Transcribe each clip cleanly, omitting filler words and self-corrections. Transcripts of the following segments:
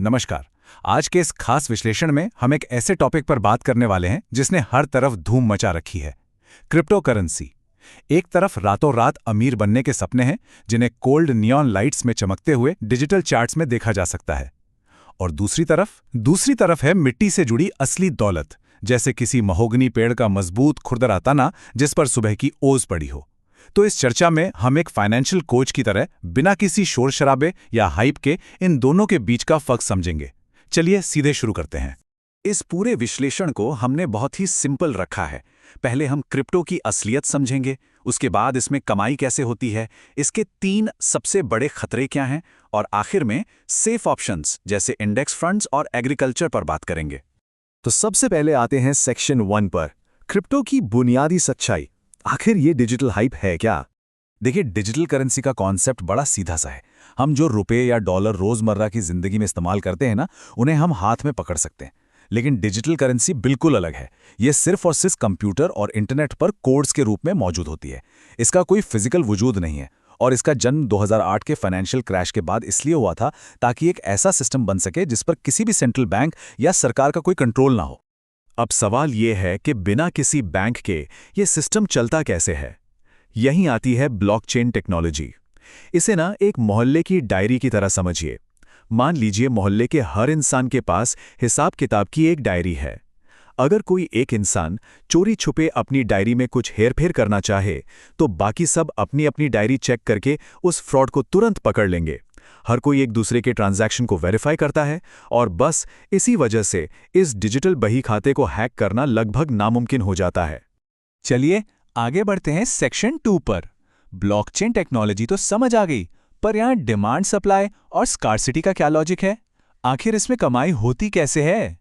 नमस्कार। आज के इस खास विश्लेषण में हम एक ऐसे टॉपिक पर बात करने वाले हैं जिसने हर तरफ धूम मचा रखी है। Crypto currency. एक तरफ रातों रात अमीर बनने के सपने हैं जिन्हें कोल्ड नियॉन लाइट्स में चमकते हुए डिजिटल चार्ट्स में देखा जा सकता है, और दूसरी तरफ है मिट्टी से जुड़ी असली दौलत, जैसे किसी महोगनी पेड़ का मजबूत खुरदरा तना जिस पर सुबह की ओस पड़ी हो। तो इस चर्चा में हम एक फाइनेंशियल कोच की तरह बिना किसी शोर शराबे या हाइप के इन दोनों के बीच का फर्क समझेंगे। चलिए सीधे शुरू करते हैं। इस पूरे विश्लेषण को हमने बहुत ही सिंपल रखा है। पहले हम क्रिप्टो की असलियत समझेंगे, उसके बाद इसमें कमाई कैसे होती है, इसके 3 सबसे बड़े खतरे क्या हैं, और आखिर में सेफ ऑप्शंस जैसे इंडेक्स फंड्स और एग्रीकल्चर पर बात करेंगे। तो सबसे पहले आते हैं सेक्शन 1 पर, क्रिप्टो की बुनियादी सच्चाई। आखिर ये डिजिटल हाइप है क्या? देखिए, डिजिटल करेंसी का कॉन्सेप्ट बड़ा सीधा सा है। हम जो रुपए या डॉलर रोजमर्रा की जिंदगी में इस्तेमाल करते हैं ना, उन्हें हम हाथ में पकड़ सकते हैं। लेकिन डिजिटल करेंसी बिल्कुल अलग है। ये सिर्फ और सिर्फ कंप्यूटर और इंटरनेट पर कोड्स के रूप में मौजूद होती है। इसका कोई फिजिकल वजूद नहीं है, और इसका जन्म 2008 के फाइनेंशियल क्रैश के बाद इसलिए हुआ था ताकि एक ऐसा सिस्टम बन सके जिस पर किसी भी सेंट्रल बैंक या सरकार का कोई कंट्रोल ना हो। अब सवाल ये है कि बिना किसी बैंक के ये सिस्टम चलता कैसे है? यहीं आती है ब्लॉकचेन टेक्नोलॉजी। इसे ना एक मोहल्ले की डायरी की तरह समझिए। मान लीजिए मोहल्ले के हर इंसान के पास हिसाब किताब की एक डायरी है। अगर कोई एक इंसान चोरी छुपे अपनी डायरी में कुछ हेरफेर करना चाहे, तो बाकी सब अपनी अपनी डायरी चेक करके उस फ्रॉड को तुरंत पकड़ लेंगे। हर कोई एक दूसरे के ट्रांजैक्शन को वेरीफाई करता है, और बस इसी वजह से इस डिजिटल बही खाते को हैक करना लगभग नामुमकिन हो जाता है। चलिए आगे बढ़ते हैं सेक्शन 2 पर। ब्लॉकचेन टेक्नोलॉजी तो समझ आ गई, पर यहाँ डिमांड सप्लाई और स्कार्सिटी का क्या लॉजिक है? आखिर इसमें कमाई होती कैसे है?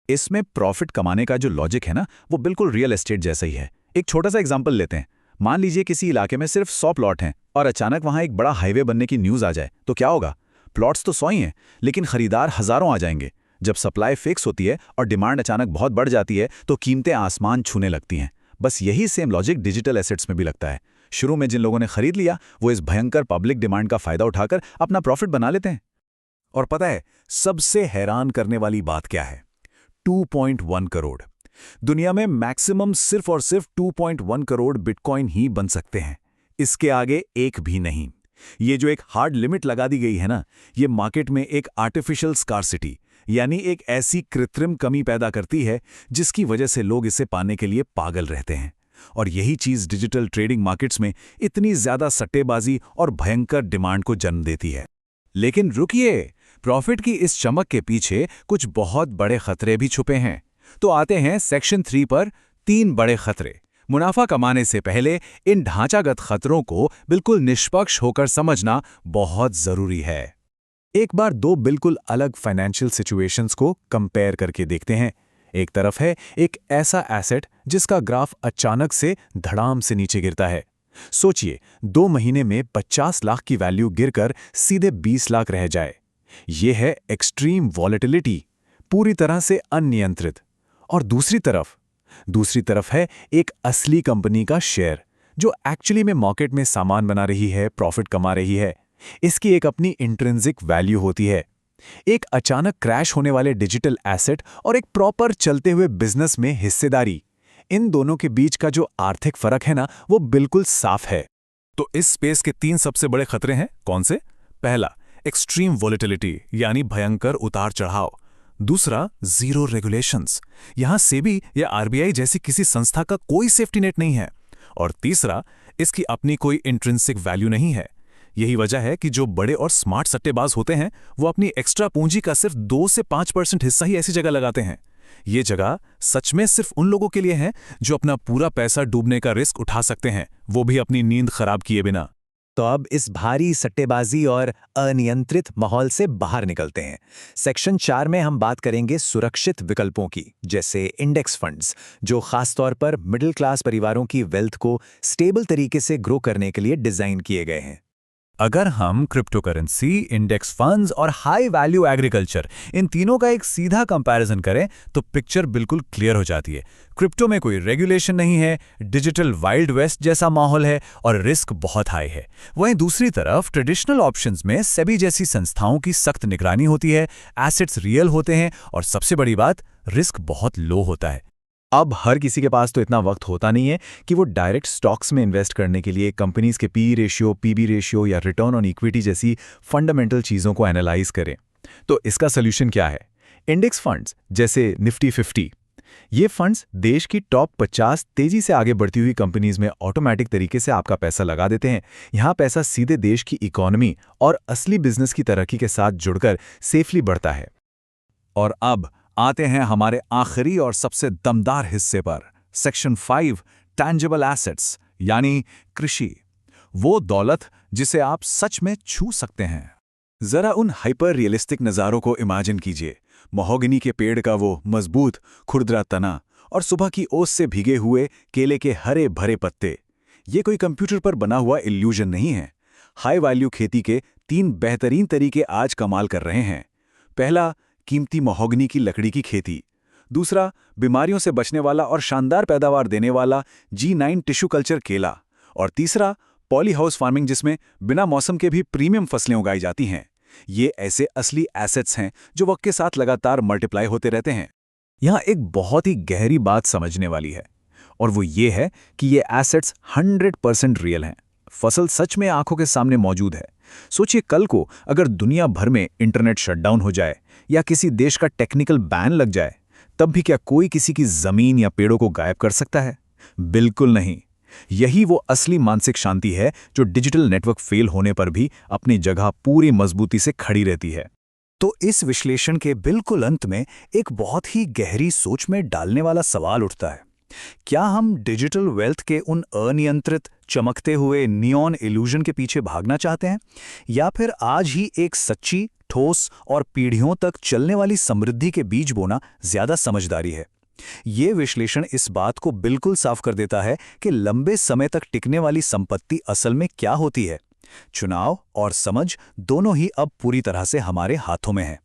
इसमें प्रॉफिट कमाने का जो लॉजिक है ना, वो बिल्कुल रियल एस्टेट जैसा ही है। एक छोटा सा एग्जांपल लेते हैं। मान लीजिए किसी इलाके में सिर्फ 100 प्लॉट हैं और अचानक वहां एक बड़ा हाईवे बनने की न्यूज़ आ जाए, तो क्या होगा? प्लॉट्स तो 100 ही हैं, लेकिन खरीदार हजारों आ जाएंगे। जब सप्लाई फिक्स होती है और डिमांड अचानक बहुत बढ़ जाती है, तो कीमतें आसमान छूने लगती हैं। बस यही सेम लॉजिक डिजिटल एसेट्स में भी लगता है। शुरू में जिन लोगों ने खरीद लिया, वो इस भयंकर पब्लिक डिमांड का फायदा उठाकर अपना प्रॉफिट बना लेते हैं। और पता है सबसे हैरान करने वाली बात क्या है? 2.1 करोड़। दुनिया में मैक्सिमम सिर्फ और सिर्फ 2.1 करोड़ बिटकॉइन ही बन सकते हैं। इसके आगे एक भी नहीं। ये जो एक हार्ड लिमिट लगा दी गई है ना, ये मार्केट में एक आर्टिफिशियल स्कार्सिटी यानी एक ऐसी कृत्रिम कमी पैदा करती है जिसकी वजह से लोग इसे पाने के लिए पागल रहते हैं। और यही चीज डिजिटल ट्रेडिंग मार्केट्स में इतनी ज्यादा सट्टेबाजी और भयंकर डिमांड को जन्म देती है। लेकिन रुकिए, प्रॉफिट की इस चमक के पीछे कुछ बहुत बड़े खतरे भी छुपे हैं। तो आते हैं सेक्शन 3 पर, 3 बड़े खतरे। मुनाफा कमाने से पहले इन ढांचागत खतरों को बिल्कुल निष्पक्ष होकर समझना बहुत जरूरी है। एक बार 2 बिल्कुल अलग फाइनेंशियल सिचुएशंस को कंपेयर करके देखते हैं। एक तरफ है एक ऐसा एसेट जिसका ग्राफ अचानक से धड़ाम से नीचे गिरता है। सोचिए 2 महीने में 50 लाख की वैल्यू गिरकर सीधे 20 लाख रह जाए। यह है एक्सट्रीम वॉलेटिलिटी, पूरी तरह से अनियंत्रित। और दूसरी तरफ है एक असली कंपनी का शेयर जो एक्चुअली में मार्केट में सामान बना रही है, प्रॉफिट कमा रही है। इसकी एक अपनी इंट्रिंसिक वैल्यू होती है। एक अचानक क्रैश होने वाले डिजिटल एसेट और एक प्रॉपर चलते हुए बिजनेस में हिस्सेदारी, इन दोनों के बीच का जो आर्थिक फर्क है ना, वो बिल्कुल साफ है। तो इस स्पेस के 3 सबसे बड़े खतरे हैं कौन से? पहला, एक्सट्रीम वॉलेटिलिटी यानी भयंकर उतार चढ़ाव। दूसरा, जीरो रेगुलेशंस, यहां सेबी या आरबीआई जैसी किसी संस्था का कोई सेफ्टी नेट नहीं है। और तीसरा, इसकी अपनी कोई इंट्रिंसिक वैल्यू नहीं है। यही वजह है कि जो बड़े और स्मार्ट सट्टेबाज होते हैं वो अपनी एक्स्ट्रा पूंजी का सिर्फ 2 से 5% हिस्सा ही ऐसी जगह लगाते हैं। ये जगह सच में सिर्फ उन लोगों के लिए है जो अपना पूरा पैसा डूबने का रिस्क उठा सकते हैं, वो भी अपनी नींद खराब किए बिना। तो अब इस भारी सट्टेबाजी और अनियंत्रित माहौल से बाहर निकलते हैं। सेक्शन 4 में हम बात करेंगे सुरक्षित विकल्पों की, जैसे इंडेक्स फंड्स, जो खासतौर पर मिडिल क्लास परिवारों की वेल्थ को स्टेबल तरीके से ग्रो करने के लिए डिजाइन किए गए हैं। अगर हम क्रिप्टोकरेंसी, इंडेक्स फंड्स और हाई वैल्यू एग्रीकल्चर इन तीनों का एक सीधा कंपैरिजन करें तो पिक्चर बिल्कुल क्लियर हो जाती है। क्रिप्टो में कोई रेगुलेशन नहीं है, डिजिटल वाइल्ड वेस्ट जैसा माहौल है और रिस्क बहुत हाई है। वहीं दूसरी तरफ ट्रेडिशनल ऑप्शंस में सेबी जैसी संस्थाओं की सख्त निगरानी होती है, एसेट्स रियल होते हैं और सबसे बड़ी बात, रिस्क बहुत लो होता है। अब हर किसी के पास तो इतना वक्त होता नहीं है कि वो डायरेक्ट स्टॉक्स में इन्वेस्ट करने के लिए कंपनीज के पी रेशियो, पीबी रेशियो या रिटर्न ऑन इक्विटी जैसी फंडामेंटल चीज़ों को एनालाइज करें। तो इसका सोल्यूशन क्या है? इंडेक्स फंड्स जैसे निफ्टी 50, ये फंड्स देश की टॉप 50 तेजी से आगे बढ़ती हुई कंपनीज में ऑटोमेटिक तरीके से आपका पैसा लगा देते हैं। यहाँ पैसा सीधे देश की इकोनॉमी और असली बिजनेस की तरक्की के साथ जुड़कर सेफली बढ़ता है। और अब आते हैं हमारे आखिरी और सबसे दमदार हिस्से पर, सेक्शन 5, टैंजिबल एसेट्स यानी कृषि, वो दौलत जिसे आप सच में छू सकते हैं। जरा उन हाइपर रियलिस्टिक नज़ारों को इमेजिन कीजिए। महोगनी के पेड़ का वो मजबूत खुरदरा तना और सुबह की ओस से भीगे हुए केले के हरे भरे पत्ते। ये कोई कंप्यूटर पर बना हुआ इल्यूजन नहीं है। हाई वैल्यू खेती के 3 बेहतरीन तरीके आज कमाल कर रहे हैं। पहला, कीमती महोगनी की लकड़ी की खेती। दूसरा, बीमारियों से बचने वाला और शानदार पैदावार देने वाला G9 टिश्यू कल्चर केला। और तीसरा, पॉली हाउस फार्मिंग, जिसमें बिना मौसम के भी प्रीमियम फसलें उगाई जाती हैं। ये ऐसे असली एसेट्स हैं जो वक्त के साथ लगातार मल्टीप्लाई होते रहते हैं। यहाँ एक बहुत ही गहरी बात समझने वाली है, और वो ये है कि ये एसेट्स 100% रियल हैं। फसल सच में आंखों के सामने मौजूद है। सोचिए, कल को अगर दुनिया भर में इंटरनेट शटडाउन हो जाए या किसी देश का टेक्निकल बैन लग जाए, तब भी क्या कोई किसी की जमीन या पेड़ों को गायब कर सकता है? बिल्कुल नहीं। यही वो असली मानसिक शांति है जो डिजिटल नेटवर्क फेल होने पर भी अपनी जगह पूरी मजबूती से खड़ी रहती है। तो इस विश्लेषण के बिल्कुल अंत में एक बहुत ही गहरी सोच में डालने वाला सवाल उठता है। क्या हम डिजिटल वेल्थ के उन अनियंत्रित चमकते हुए नियॉन इल्यूजन के पीछे भागना चाहते हैं, या फिर आज ही एक सच्ची, ठोस और पीढ़ियों तक चलने वाली समृद्धि के बीज बोना ज्यादा समझदारी है? ये विश्लेषण इस बात को बिल्कुल साफ कर देता है कि लंबे समय तक टिकने वाली संपत्ति असल में क्या होती है। चुनाव और समझ दोनों ही अब पूरी तरह से हमारे हाथों में है।